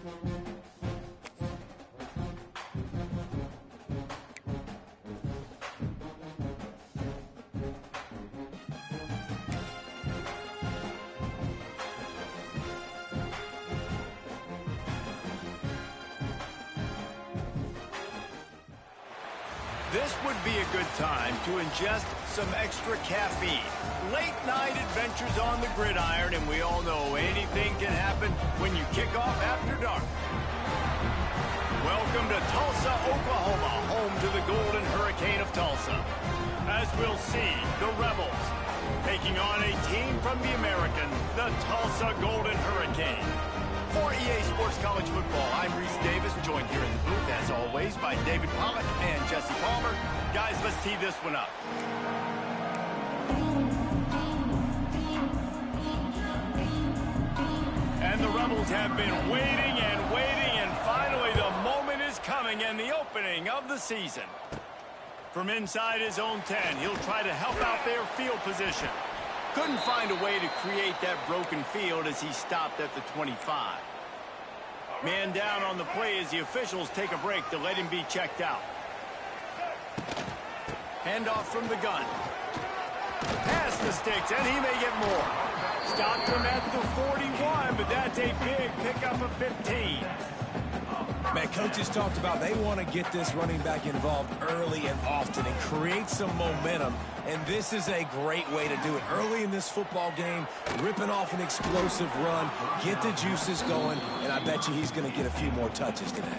This would be a good time to ingest some extra caffeine. Late night adventures on the gridiron, and we all know anything can happen when you kick off after dark. Welcome to Tulsa, Oklahoma, home to the Golden Hurricane of Tulsa. As we'll see, the Rebels taking on a team from the American, the Tulsa Golden Hurricane. For EA Sports College Football, I'm Reese Davis, joined here in the booth, as always, by David Pollock and Jesse Palmer. Guys, let's tee this one up. And the Rebels have been waiting and waiting, and finally the moment is coming, and the opening of the season. From inside his own 10, he'll try to help out their field position. Couldn't find a way to create that broken field as he stopped at the 25. Man down on the play as the officials take a break to let him be checked out. Handoff from the gun. Pass the sticks, and he may get more. Stopped him at the 41, but that's a big pickup of 15. Man, coaches talked about they want to get this running back involved early and often and create some momentum, and this is a great way to do it. Early in this football game, ripping off an explosive run, get the juices going, and I bet you he's going to get a few more touches today.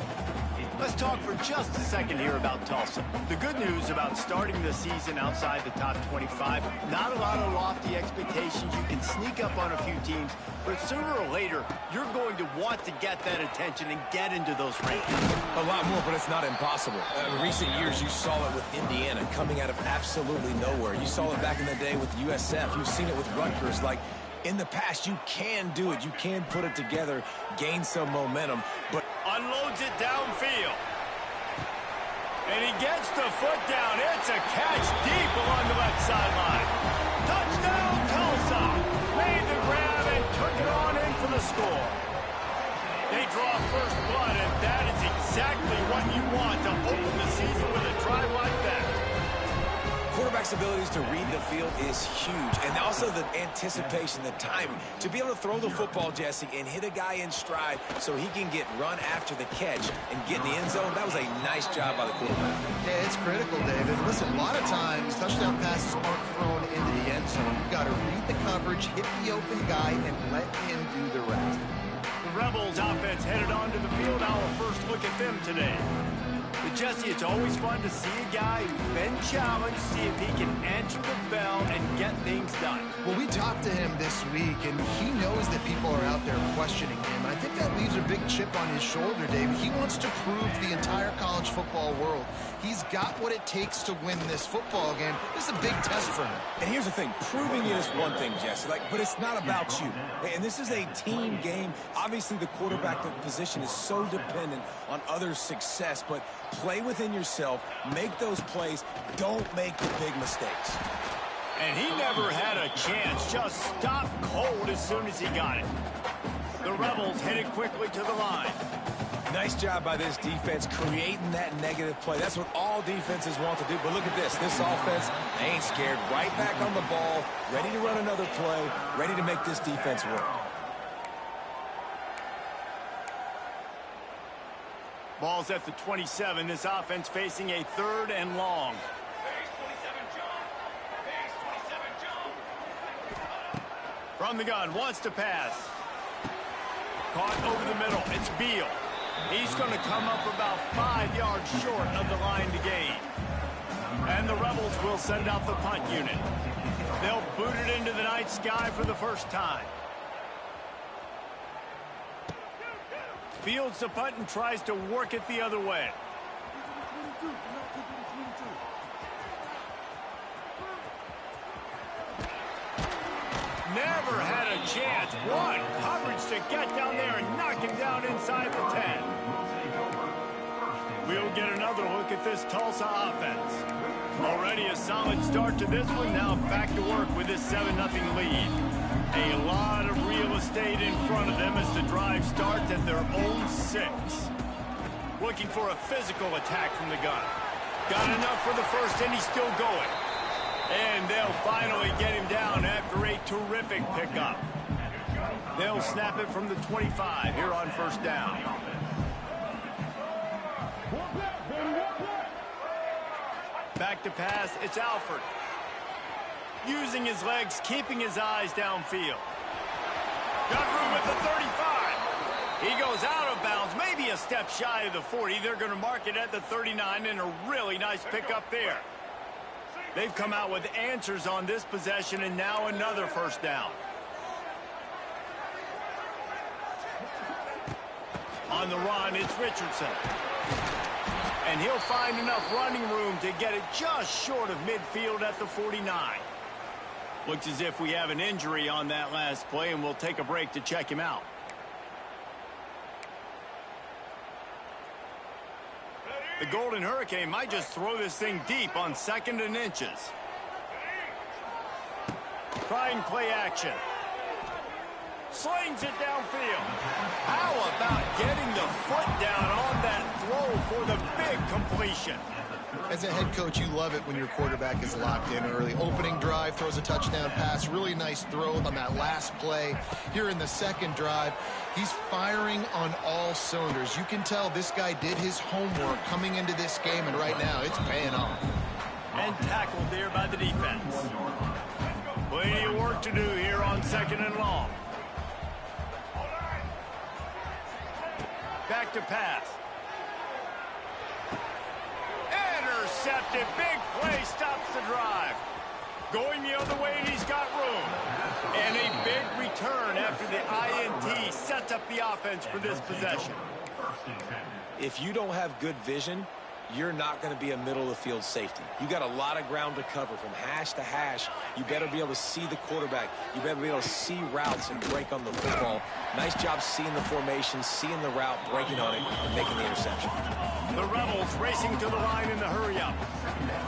Let's talk for just a second here about Tulsa. The good news about starting the season outside the top 25, not a lot of lofty expectations. You can sneak up on a few teams, but sooner or later, you're going to want to get that attention and get into those rankings. A lot more, but it's not impossible. In recent years, you saw it with Indiana coming out of absolutely nowhere. You saw it back in the day with USF. You've seen it with Rutgers. Like, in the past, you can do it. You can put it together, gain some momentum, but unloads it downfield. And he gets the foot down. It's a catch deep along the left sideline. Touchdown, Tulsa. Made the grab and took it on in for the score. They draw first blood, and that is exactly what you want to open the season with a drive like that. Quarterback's abilities to read the field is huge, and also the anticipation, the timing. To be able to throw the football, Jesse, and hit a guy in stride so he can get run after the catch and get in the end zone, that was a nice job by the quarterback. Yeah, it's critical, David. Listen, a lot of times, touchdown passes aren't thrown into the end zone. You've got to read the coverage, hit the open guy, and let him do the rest. The Rebels offense headed onto the field. Our first look at them today. But Jesse, it's always fun to see a guy who's been challenged, see if he can answer the bell and get things done. Well, we talked to him this week, and he knows that people are out there questioning him. I think that leaves a big chip on his shoulder, David. He wants to prove to the entire college football world he's got what it takes to win this football game. This is a big test for him. And here's the thing, proving it is one thing, Jesse, but it's not about you. And this is a team game. Obviously, the quarterback position is so dependent on others' success, but play within yourself, make those plays, don't make the big mistakes. And he never had a chance, just stopped cold as soon as he got it. The Rebels headed quickly to the line. Nice job by this defense creating that negative play. That's what all defenses want to do. But look at this. This offense ain't scared. Right back on the ball, ready to run another play, ready to make this defense work. Ball's at the 27. This offense facing a 3rd and long. From the gun, wants to pass. Caught over the middle. It's Beal. He's going to come up about 5 yards short of the line to gain. And the Rebels will send out the punt unit. They'll boot it into the night sky for the first time. Fields the punt and tries to work it the other way. Never had a chance. One coverage to get down there and knock him down inside the 10. We'll get another look at this Tulsa offense. Already a solid start to this one. Now back to work with this 7-0 lead. A lot of real estate in front of them as the drive starts at their own 6. Looking for a physical attack from the gun. Got enough for the first, and he's still going. And they'll finally get him down after a terrific pickup. They'll snap it from the 25 here on first down. Back to pass, it's Alford. Using his legs, keeping his eyes downfield. Got room at the 35. He goes out of bounds, maybe a step shy of the 40. They're going to mark it at the 39, and a really nice pickup there. They've come out with answers on this possession, and now another first down. On the run, it's Richardson. And he'll find enough running room to get it just short of midfield at the 49. Looks as if we have an injury on that last play, and we'll take a break to check him out. The Golden Hurricane might just throw this thing deep on 2nd and inches. Trying play action. Slings it downfield. How about getting the foot down on that throw for the big completion? As a head coach, you love it when your quarterback is locked in early. Opening drive, throws a touchdown pass. Really nice throw on that last play. Here in the second drive, he's firing on all cylinders. You can tell this guy did his homework coming into this game, and right now it's paying off. And tackled there by the defense. Plenty of work to do here on 2nd and long. Back to pass. Intercepted. Big play stops the drive. Going the other way, and he's got room. And a big return after the INT sets up the offense for this possession. If you don't have good vision, you're not going to be a middle-of-the-field safety. You got a lot of ground to cover from hash to hash. You better be able to see the quarterback. You better be able to see routes and break on the football. Nice job seeing the formation, seeing the route, breaking on it, and making the interception. The Rebels racing to the line in the hurry-up.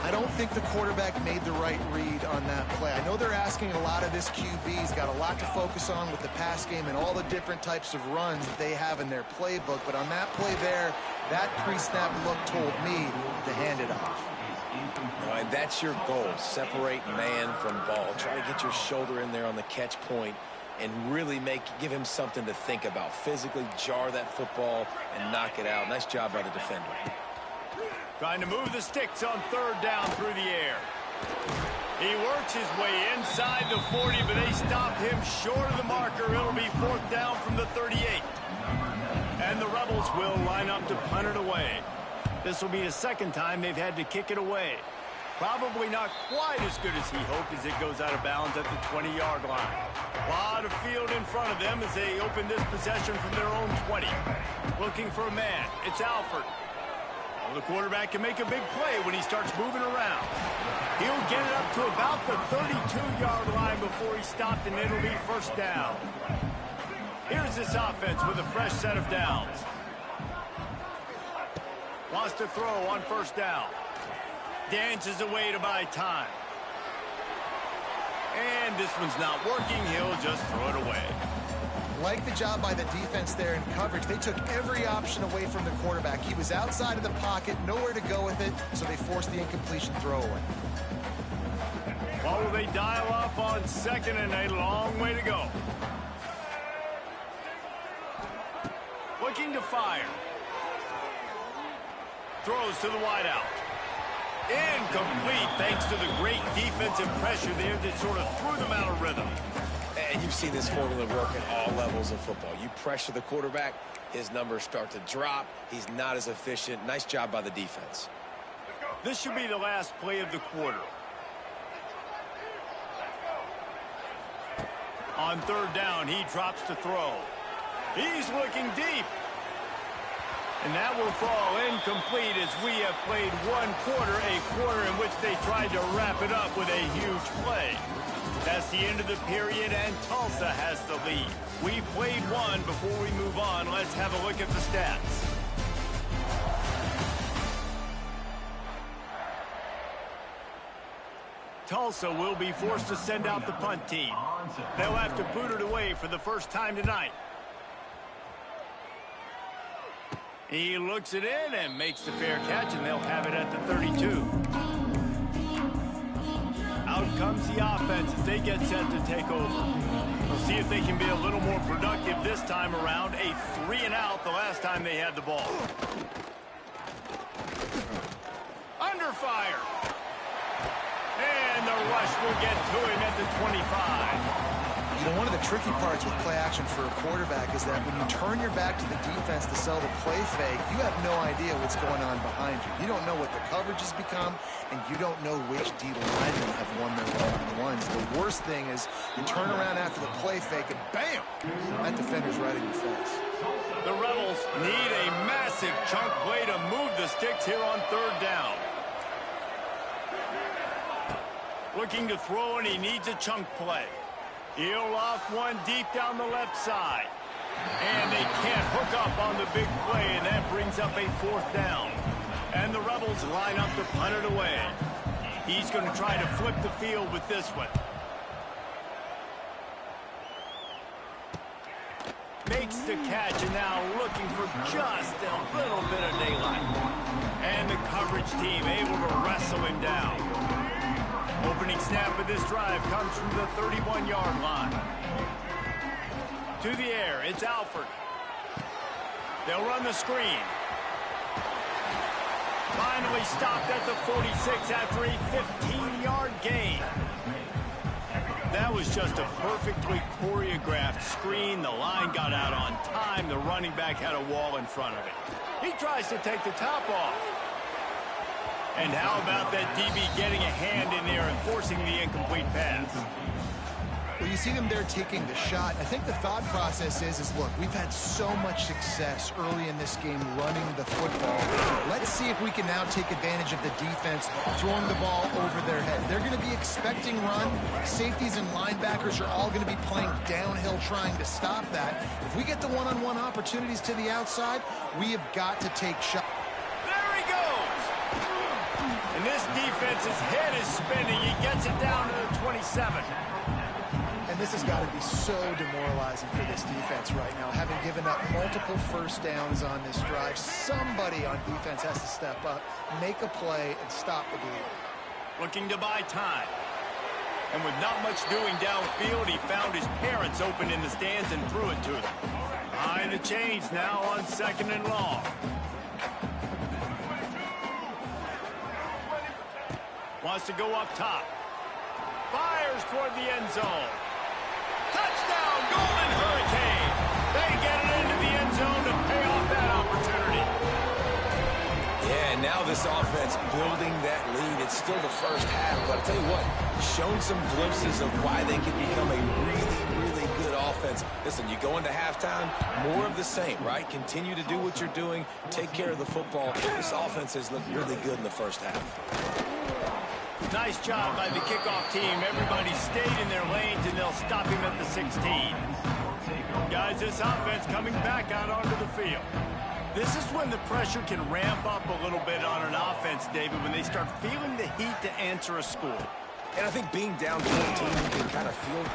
I don't think the quarterback made the right read on that play. I know they're asking a lot of this QB. He's got a lot to focus on with the pass game and all the different types of runs that they have in their playbook. But on that play there, that pre-snap look told me to hand it off. All right, that's your goal. Separate man from ball. Try to get your shoulder in there on the catch point and really give him something to think about. Physically jar that football and knock it out. Nice job by the defender. Trying to move the sticks on 3rd down through the air. He works his way inside the 40, but they stopped him short of the marker. It'll be 4th down from the 38. And the Rebels will line up to punt it away. This will be the 2nd time they've had to kick it away. Probably not quite as good as he hoped as it goes out of bounds at the 20-yard line. A lot of field in front of them as they open this possession from their own 20. Looking for a man. It's Alford. Well, the quarterback can make a big play when he starts moving around. He'll get it up to about the 32-yard line before he stopped, and it'll be 1st down. Here's this offense with a fresh set of downs. Wants to throw on 1st down. Dances away to buy time. And this one's not working. He'll just throw it away. Like the job by the defense there in coverage. They took every option away from the quarterback. He was outside of the pocket, nowhere to go with it, so they forced the incompletion throwaway. Well, will they dial up on 2nd and a long way to go? Looking to fire. Throws to the wideout. Incomplete thanks to the great defensive pressure there that sort of threw them out of rhythm. And you've seen this formula work at all levels of football. You pressure the quarterback, his numbers start to drop. He's not as efficient. Nice job by the defense. This should be the last play of the quarter. On 3rd down, he drops to throw. He's looking deep. And that will fall incomplete as we have played 1 quarter, a quarter in which they tried to wrap it up with a huge play. That's the end of the period, and Tulsa has the lead. We've played 1 before we move on. Let's have a look at the stats. Tulsa will be forced to send out the punt team. They'll have to boot it away for the first time tonight. He looks it in and makes the fair catch, and they'll have it at the 32. Out comes the offense as they get set to take over. We'll see if they can be a little more productive this time around. A 3-and-out the last time they had the ball. Under fire. And the rush will get to him at the 25. You know, one of the tricky parts with play action for a quarterback is that when you turn your back to the defense to sell the play fake, you have no idea what's going on behind you. You don't know what the coverage has become, and you don't know which D linemen have won their one-on-ones. The worst thing is you turn around after the play fake, and bam! That defender's right in your face. The Rebels need a massive chunk play to move the sticks here on third down. Looking to throw, and he needs a chunk play. He'll loft one deep down the left side. And they can't hook up on the big play, and that brings up a 4th down. And the Rebels line up to punt it away. He's going to try to flip the field with this one. Makes the catch, and now looking for just a little bit of daylight. And the coverage team able to wrestle him down. Opening snap of this drive comes from the 31-yard line. To the air, it's Alford. They'll run the screen. Finally stopped at the 46 after a 15-yard gain. That was just a perfectly choreographed screen. The line got out on time. The running back had a wall in front of it. He tries to take the top off. And how about that DB getting a hand in there and forcing the incomplete pass? Well, you see them there taking the shot. I think the thought process is look, we've had so much success early in this game running the football. Let's see if we can now take advantage of the defense throwing the ball over their head. They're going to be expecting run. Safeties and linebackers are all going to be playing downhill trying to stop that. If we get the one-on-one opportunities to the outside, we have got to take shots. And this defense's head is spinning. He gets it down to the 27. And this has got to be so demoralizing for this defense right now. Having given up multiple first downs on this drive, somebody on defense has to step up, make a play, and stop the bleeding. Looking to buy time. And with not much doing downfield, he found his parents open in the stands and threw it to them. Behind the chains now on 2nd and long. Wants to go up top. Fires toward the end zone. Touchdown, Golden Hurricane. They get it into the end zone to pay off that opportunity. Yeah, and now this offense building that lead. It's still the first half, but I'll tell you what, shown some glimpses of why they can become a really good offense. Listen, you go into halftime, more of the same, right? Continue to do what you're doing. Take care of the football. This offense has looked really good in the first half. Nice job by the kickoff team. Everybody stayed in their lanes, and they'll stop him at the 16. Guys, this offense coming back out onto the field. This is when the pressure can ramp up a little bit on an offense, David, when they start feeling the heat to answer a score. And I think being down 14, you can kind of feel.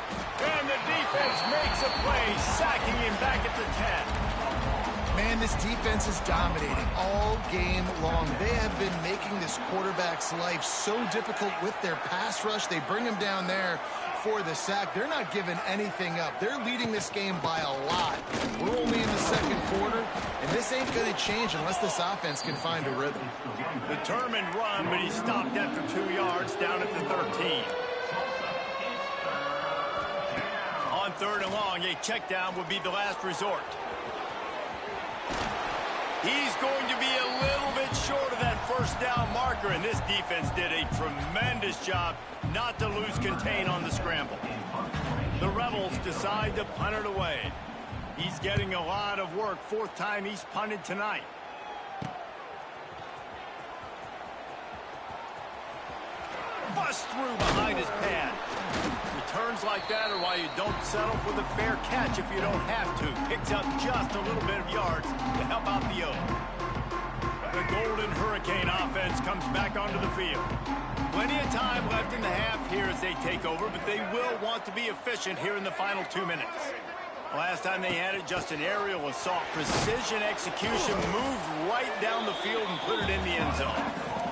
And the defense makes a play, sacking him back at the 10. Man, this defense is dominating all game long. They have been making this quarterback's life so difficult with their pass rush. They bring him down there for the sack. They're not giving anything up. They're leading this game by a lot. We're only in the 2nd quarter, and this ain't going to change unless this offense can find a rhythm. Determined run, but he stopped after 2 yards down at the 13. On 3rd and long, a check down would be the last resort. He's going to be a little bit short of that first down marker, and this defense did a tremendous job not to lose contain on the scramble. The Rebels decide to punt it away. He's getting a lot of work. 4th time he's punted tonight. Bust through behind his pad. Returns like that are why you don't settle for the fair catch if you don't have to. Picks up just a little bit of yards to help out the O. The Golden Hurricane offense comes back onto the field. Plenty of time left in the half here as they take over, but they will want to be efficient here in the final 2 minutes. Last time they had it, just an aerial assault. Precision execution, moved right down the field and put it in the end zone.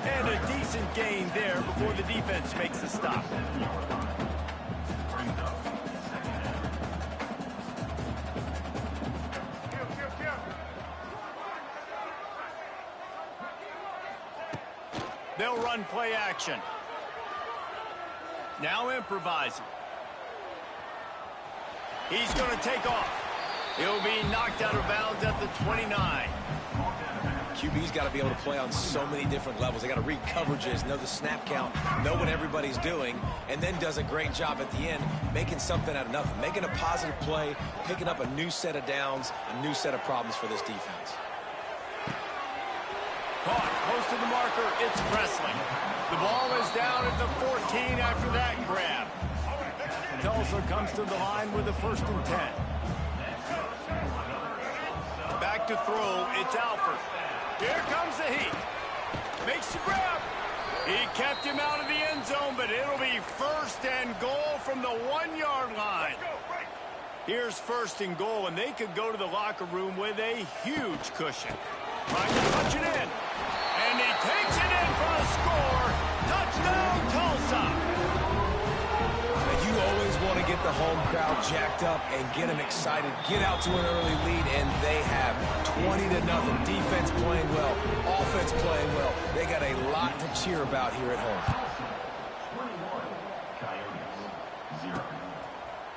And a decent gain there before the defense makes the stop. They'll run play action. Now improvising. He's going to take off. He'll be knocked out of bounds at the 29. QB's got to be able to play on so many different levels. They got to read coverages, know the snap count, know what everybody's doing, and then does a great job at the end making something out of nothing, making a positive play, picking up a new set of downs, a new set of problems for this defense. Caught close to the marker. It's Presley. The ball is down at the 14 after that grab. Tulsa comes to the line with a 1st and 10. Back to throw. It's Alford. Here comes the heat. Makes the grab. He kept him out of the end zone, but it'll be 1st and goal from the 1-yard line. Here's 1st and goal, and they could go to the locker room with a huge cushion. Trying to punch it in. And he takes it in for a score. Touchdown, Tulsa. You always want to get the home crowd jacked up and get them excited, get out to an early lead, and they have 20-0. Defense playing well, offense playing well. They got a lot to cheer about here at home.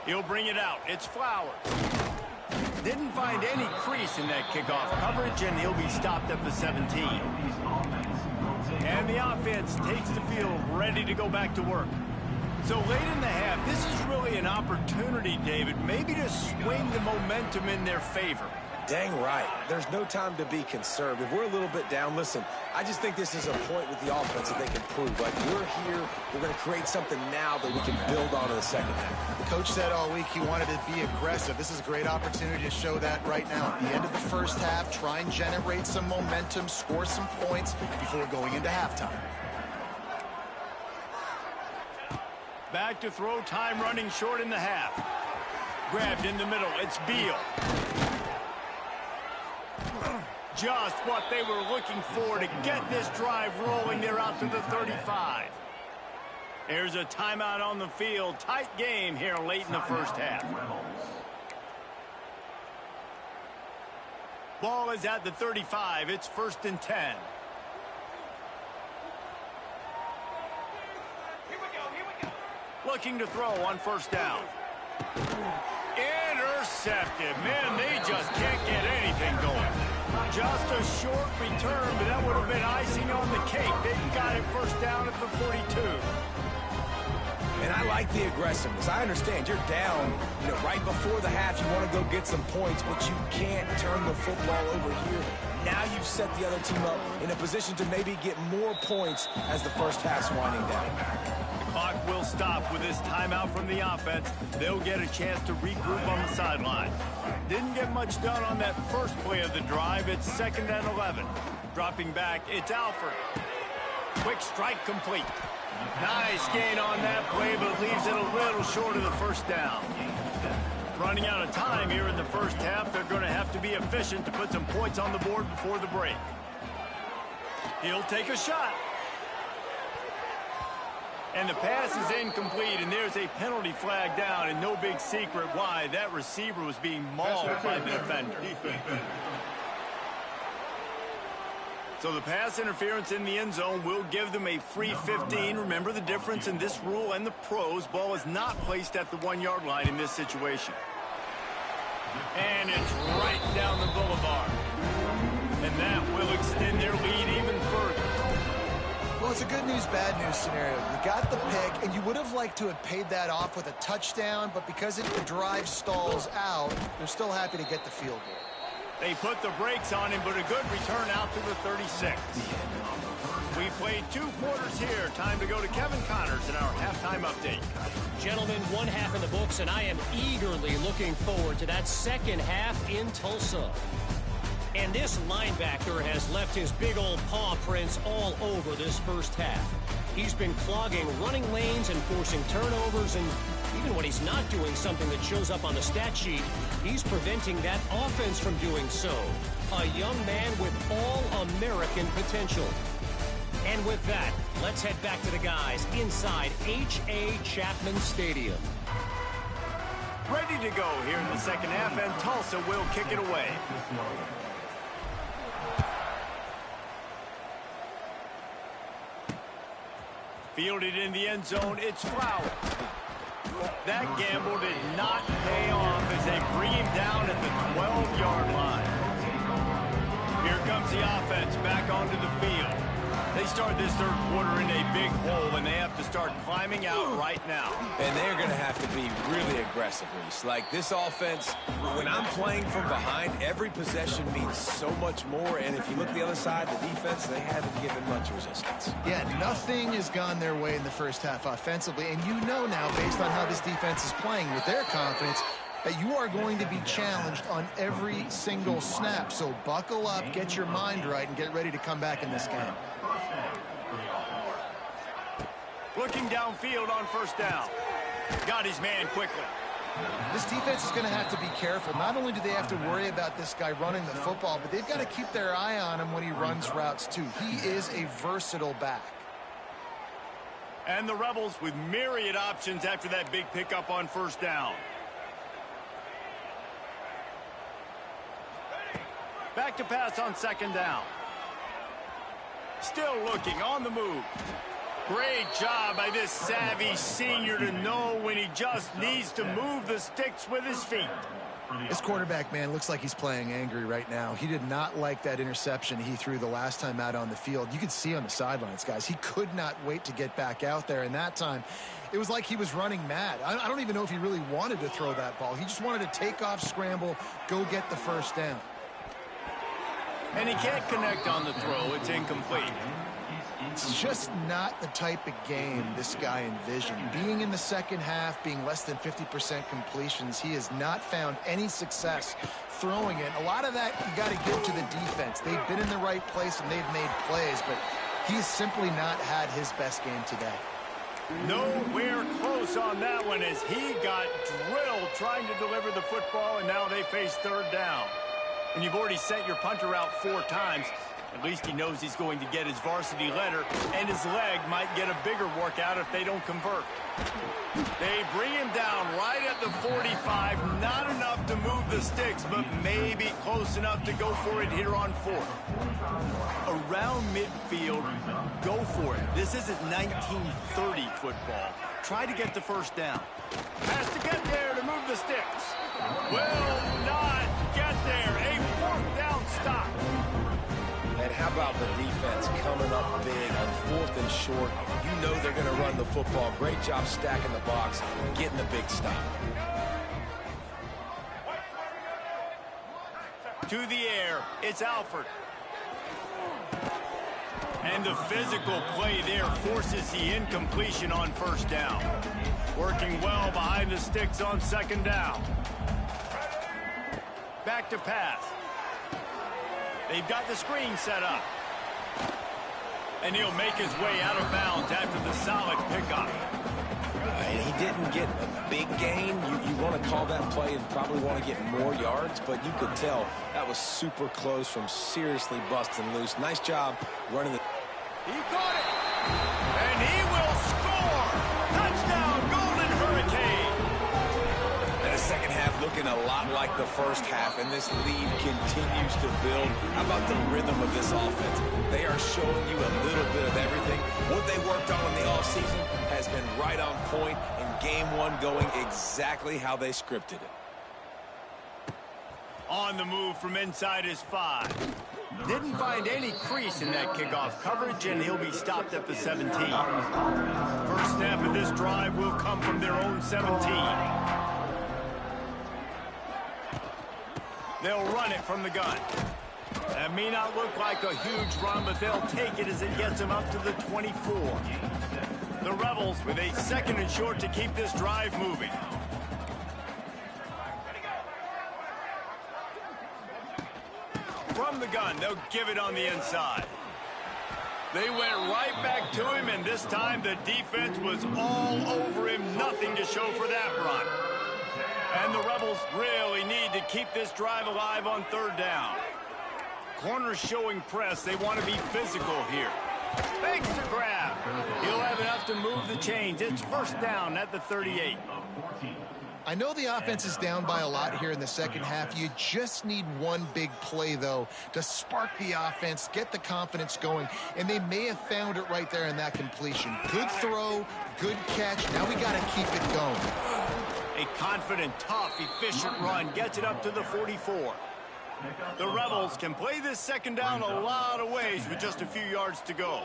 He'll bring it out. It's Flowers. Didn't find any crease in that kickoff coverage, and he'll be stopped at the 17. And the offense takes the field, ready to go back to work. So late in the half, this is really an opportunity, David, maybe to swing the momentum in their favor. Dang right. There's no time to be conservative. We're a little bit down. Listen, I just think this is a point with the offense that they can prove. Like, we're here, we're going to create something now that we can build on in the second half. The coach said all week he wanted to be aggressive. This is a great opportunity to show that right now. At the end of the first half, try and generate some momentum, score some points before going into halftime. Back to throw, time running short in the half. Grabbed in the middle, it's Beal. Just what they were looking for to get this drive rolling. They're out to the 35. There's a timeout on the field. Tight game here late in the first half. Ball is at the 35. It's 1st and 10. Looking to throw on 1st down. Intercepted. Man, they just can't get anything going. Just a short return, but that would have been icing on the cake. They got it 1st down at the 42. And I like the aggressiveness. I understand you're down, right before the half. You want to go get some points, but you can't turn the football over here. Now you've set the other team up in a position to maybe get more points as the first half's winding down. The clock will stop with this timeout from the offense. They'll get a chance to regroup on the sideline. Didn't get much done on that first play of the drive. It's 2nd and 11. Dropping back, it's Alford. Quick strike complete. Nice gain on that play, but leaves it a little short of the 1st down. Running out of time here in the first half. They're going to have to be efficient to put some points on the board before the break. He'll take a shot. And the pass is incomplete, and there's a penalty flag down, and no big secret why. That receiver was being mauled by the defender. So the pass interference in the end zone will give them a free 15. Remember the difference in this rule and the pros. Ball is not placed at the 1-yard line in this situation. And it's right down the boulevard. And that will extend their lead even further. Well, it's a good news, bad news scenario. You got the pick, and you would have liked to have paid that off with a touchdown, but because the drive stalls out, they're still happy to get the field goal. They put the brakes on him, but a good return out to the 36. We played 2 quarters here. Time to go to Kevin Connors in our halftime update. Gentlemen, 1 half in the books, and I am eagerly looking forward to that second half in Tulsa. And this linebacker has left his big old paw prints all over this first half. He's been clogging running lanes and forcing turnovers, and Even when he's not doing something that shows up on the stat sheet, he's preventing that offense from doing so. A young man with all-American potential. And with that, let's head back to the guys inside H.A. Chapman Stadium. Ready to go here in the second half, and Tulsa will kick it away. Fielded in the end zone, it's Flowers. That gamble did not pay off as they bring him down at the 12-yard line. Here comes the offense back onto the field. They start this third quarter in a big hole, and they have to start climbing out right now. And they're going to have to be really aggressive, Reese. Like, this offense, when I'm playing from behind, every possession means so much more. And if you look at the other side, the defense, they haven't given much resistance. Yeah, nothing has gone their way in the first half offensively. And you know now, based on how this defense is playing with their confidence, that you are going to be challenged on every single snap. So buckle up, get your mind right, and get ready to come back in this game. Looking downfield on first down. Got his man quickly. This defense is going to have to be careful. Not only do they have to worry about this guy running the football, but they've got to keep their eye on him when he runs routes too. He is a versatile back. And the Rebels with myriad options after that big pickup on first down. Back to pass on second down. Still looking on the move. Great job by this savvy senior to know when he just needs to move the sticks with his feet. This quarterback, man, looks like he's playing angry right now. He did not like that interception he threw the last time out on the field. You could see on the sidelines, guys. He could not wait to get back out there. And that time, it was like he was running mad. I don't even know if he really wanted to throw that ball. He just wanted to take off, scramble, go get the first down. And he can't connect on the throw. It's incomplete. It's just not the type of game this guy envisioned. Being in the second half, being less than 50% completions, he has not found any success throwing it. A lot of that you got to give to the defense. They've been in the right place and they've made plays, but he's simply not had his best game today. Nowhere close on that one as he got drilled trying to deliver the football, and now they face third down. And you've already sent your punter out 4 times. At least he knows he's going to get his varsity letter, and his leg might get a bigger workout if they don't convert. They bring him down right at the 45. Not enough to move the sticks, but maybe close enough to go for it here on 4th. Around midfield, go for it. This isn't 1930 football. Try to get the first down. Has to get there to move the sticks. Will not get there. A 4th down stop. And how about the defense coming up big on 4th and short? You know they're going to run the football. Great job stacking the box, getting the big stop. To the air, it's Alford. And the physical play there forces the incompletion on first down. Working well behind the sticks on second down. Back to pass. They've got the screen set up. And he'll make his way out of bounds after the solid pickup. And he didn't get a big gain. You want to call that play and probably want to get more yards, but you could tell that was super close from seriously busting loose. Nice job running the... He caught it. And he will score. Touchdown, Golden Hurricane. And the second half looking a lot like the first half, and this lead continues to build. How about the rhythm of this offense? They are showing you a little bit of everything. What they worked on in the offseason has been right on point, and game 1 going exactly how they scripted it. On the move from inside his 5. Didn't find any crease in that kickoff coverage, and he'll be stopped at the 17. First snap of this drive will come from their own 17. They'll run it from the gun. That may not look like a huge run, but they'll take it as it gets them up to the 24. The Rebels with a 2nd and short to keep this drive moving. From the gun, they'll give it on the inside. They went right back to him, and this time the defense was all over him. Nothing to show for that run. And the Rebels really need to keep this drive alive on third down. Corners showing press. They want to be physical here. Fakes to grab. He'll have enough to move the chains. It's first down at the 38. I know the offense is down by a lot here in the second half. You just need one big play, though, to spark the offense, get the confidence going, and they may have found it right there in that completion. Good throw, good catch. Now we got to keep it going. A confident, tough, efficient run gets it up to the 44. The Rebels can play this second down a lot of ways with just a few yards to go.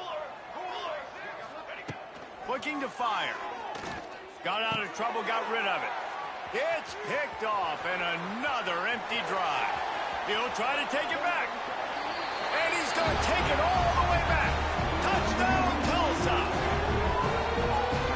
Looking to fire. Got out of trouble, got rid of it. It's picked off, and another empty drive. He'll try to take it back. And he's going to take it all the way back. Touchdown, Tulsa.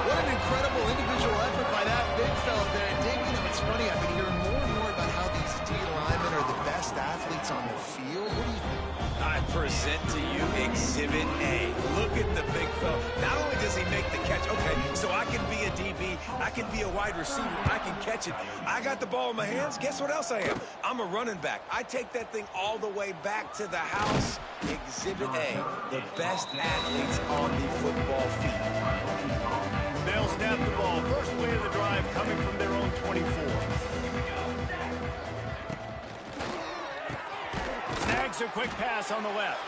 What an incredible individual effort by that big fella there. And Dave, you know, it's funny, I've been hearing more and more about how these D linemen are the best athletes on the field. What do you think? I present to you Exhibit A. Look at the big fella. Not only does he make the catch, okay, so I can be a DB, I can be a wide receiver, I can catch it. I got the ball in my hands. Guess what else I am? I'm a running back. I take that thing all the way back to the house. Exhibit A, the best athletes on the football field. They'll snap the ball. First play of the drive coming from their own 24. Snags a quick pass on the left.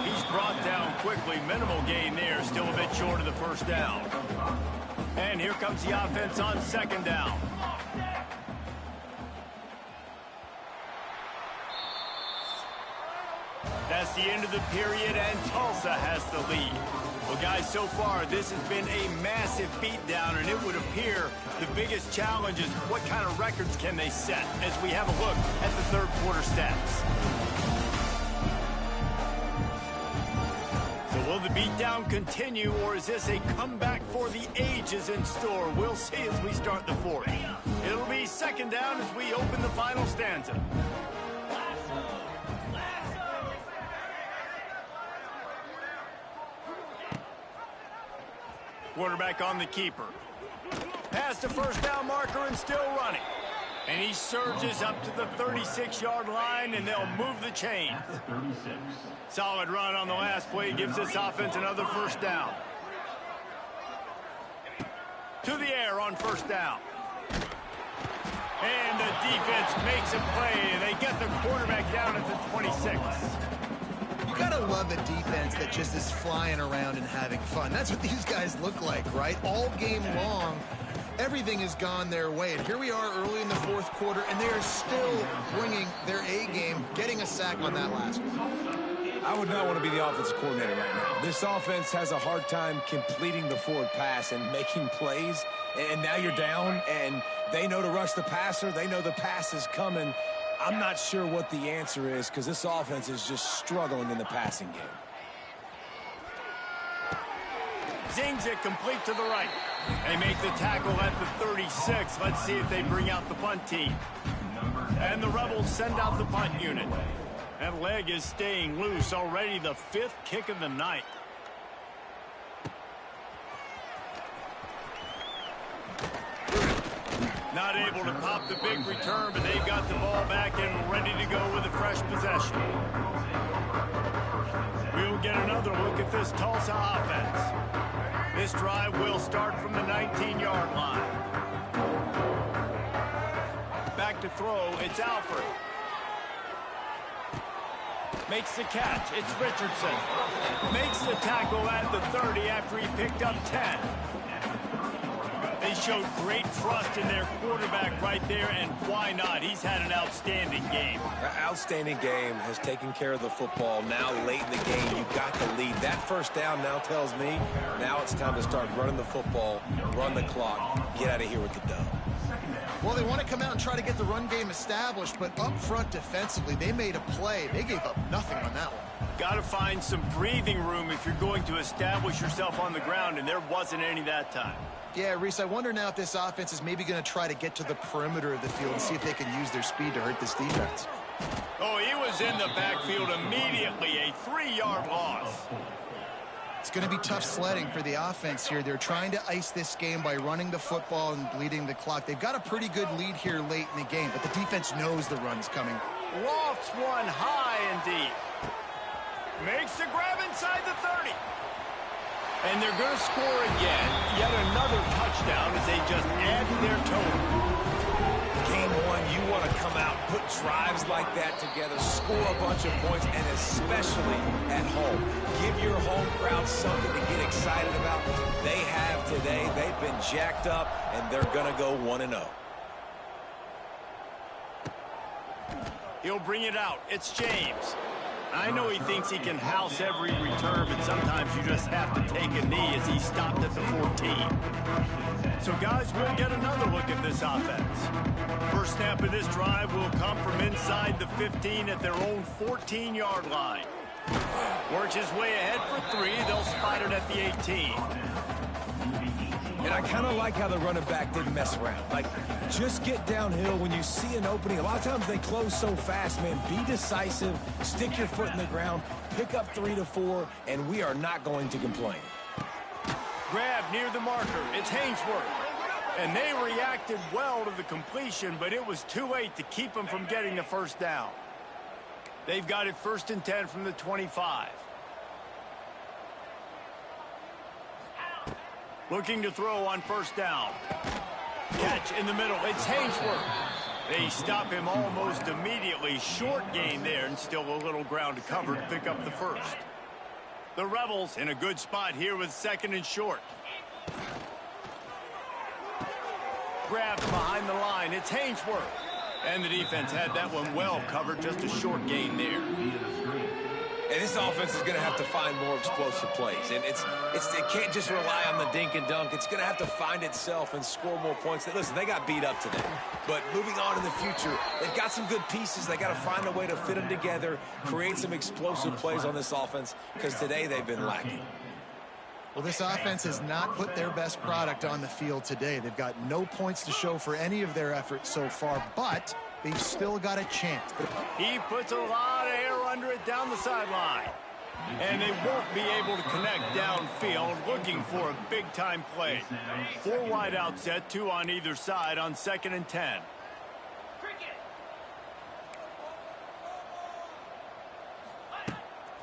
He's brought down quickly. Minimal gain there. Still a bit short of the first down. And here comes the offense on second down. That's the end of the period, and Tulsa has the lead. Well, guys, so far, this has been a massive beatdown, and it would appear the biggest challenge is what kind of records can they set as we have a look at the third quarter stats. So will the beatdown continue, or is this a comeback for the ages in store? We'll see as we start the fourth. It'll be second down as we open the final stanza. Quarterback on the keeper. Past the first down marker and still running. And he surges up to the 36-yard line, and they'll move the chain. Solid run on the last play. Gives this offense another first down. To the air on first down. And the defense makes a play, and they get the quarterback down at the 26. You gotta love a defense that just is flying around and having fun. That's what these guys look like, right? All game long, everything has gone their way. And here we are early in the fourth quarter, and they are still bringing their A game, getting a sack on that last one. I would not want to be the offensive coordinator right now. This offense has a hard time completing the forward pass and making plays. And now you're down, and they know to rush the passer. They know the pass is coming. I'm not sure what the answer is because this offense is just struggling in the passing game. Zings it complete to the right. They make the tackle at the 36. Let's see if they bring out the punt team. And the Rebels send out the punt unit. That leg is staying loose. Already the fifth kick of the night. Not able to pop the big return, but they've got the ball back and ready to go with a fresh possession. We'll get another look at this Tulsa offense. This drive will start from the 19-yard line. Back to throw, it's Alford. Makes the catch, it's Richardson. Makes the tackle at the 30 after he picked up 10. They showed great trust in their quarterback right there, and why not? He's had an outstanding game. Outstanding game, has taken care of the football. Now late in the game, you got the lead. That first down now tells me now it's time to start running the football, run the clock, get out of here with the dub. Well, they want to come out and try to get the run game established, but up front defensively, they made a play. They gave up nothing on that one. Got to find some breathing room if you're going to establish yourself on the ground, and there wasn't any that time. Yeah, Reese, I wonder now if this offense is maybe going to try to get to the perimeter of the field and see if they can use their speed to hurt this defense. Oh, he was in the backfield immediately, a 3-yard loss. It's going to be tough sledding for the offense here. They're trying to ice this game by running the football and bleeding the clock. They've got a pretty good lead here late in the game, but the defense knows the run's coming. Lofts one high and deep. Makes the grab inside the 30. And they're going to score again. Yet another touchdown as they just add to their total. Game one, you want to come out, put drives like that together, score a bunch of points, and especially at home. Give your home crowd something to get excited about. They have today. They've been jacked up, and they're going to go 1-0. He'll bring it out. It's James. I know he thinks he can house every return, but sometimes you just have to take a knee as he stopped at the 14. So, guys, we'll get another look at this offense. First snap of this drive will come from inside the 15 at their own 14-yard line. Works his way ahead for 3. They'll spot it at the 18. And I kind of like how the running back didn't mess around. Like, just get downhill when you see an opening. A lot of times they close so fast, man. Be decisive, stick your foot in the ground, pick up 3 to 4, and we are not going to complain. Grab near the marker. It's Hainsworth. And they reacted well to the completion, but it was too late to keep them from getting the first down. They've got it 1st and 10 from the 25. Looking to throw on 1st down. Catch in the middle. It's Hainsworth. They stop him almost immediately. Short gain there and still a little ground to cover to pick up the first. The Rebels in a good spot here with 2nd and short. Grabbed behind the line. It's Hainsworth. And the defense had that one well covered. Just a short gain there. And this offense is going to have to find more explosive plays. And it can't just rely on the dink and dunk. It's going to have to find itself and score more points. Listen, they got beat up today. But moving on in the future, they've got some good pieces. They got to find a way to fit them together, create some explosive plays on this offense, because today they've been lacking. Well, this offense has not put their best product on the field today. They've got no points to show for any of their efforts so far, but they've still got a chance. He puts a lot of air under it down the sideline. And they won't be able to connect downfield, looking for a big-time play. 4 wide out set, 2 on either side on 2nd and 10.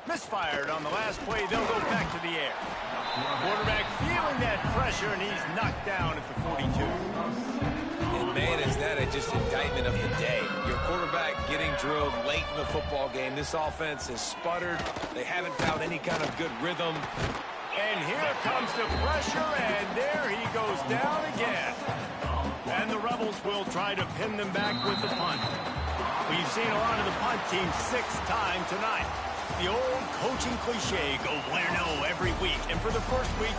Misfired on the last play. They'll go back to the air. Quarterback feeling that pressure, and he's knocked down at the 42. And, man, is that just indictment of the day. Your quarterback getting drilled late in the football game. This offense has sputtered. They haven't found any kind of good rhythm. And here comes the pressure, and there he goes down again. And the Rebels will try to pin them back with the punt. We've seen a lot of the punt team 6 times tonight. The old coaching cliche, go 1-0 every week. And for the first week,